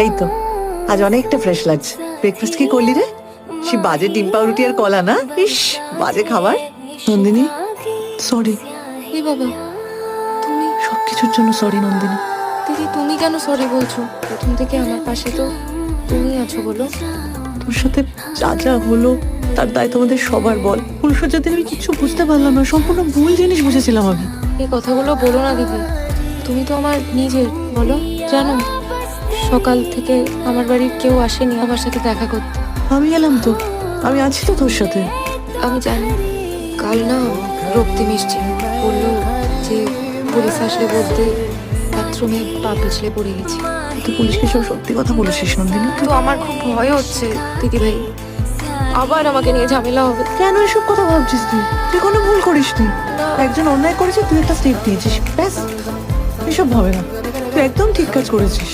এই তো আজ অনেকটা ফ্রেশ লাগছে। ব্রেকফাস্ট কি করলি রে? সে বাজে ডিম পাউরুটি আর কলা না? ইস, বাজে খাবার। নন্দিনী, সরি। এই বাবা, তুমি সবকিছুর জন্য সরি নন্দিনী। দিদি, তুমি কেন সরি বলছো? প্রথম থেকে আমার পাশে তো তুমি আছো, বলো। তোর সাথে যা যা হলো তার দায় তোমাদের সবার বল। পুরুষের দিন আমি কিছু বুঝতে পারলাম না, সম্পূর্ণ ভুল জিনিস বুঝেছিলাম আমি। এই কথাগুলো বলো না দিদি, তুমি তো আমার নিজের, বলো। জানো, সকাল থেকে আমার বাড়ির কেউ আসেনি আমার সাথে দেখা করতে। আমি এলাম তো, আমি আছি তো তোর সাথে। আমি জানি, কাল না রক্তিম এসেছিল, বললো যে পুলিশ আসলে বলতে বাথরুমে পা পিছলে পড়ে গেছি। তুই পুলিশকে সব সত্যি কথা বলেছিস নন্দিনী? তো আমার খুব ভয় হচ্ছে দিদি ভাই, আবার আমাকে নিয়ে ঝামেলা হবে। কেন এসব কথা ভাবছিস তুই? তুই কোনো ভুল করিসনি। একজন অন্যায় করেছে, তুই একটা স্টেপ নিয়েছিস, ব্যাস। এসব ভাবে না, তুই একদম ঠিক কাজ করেছিস।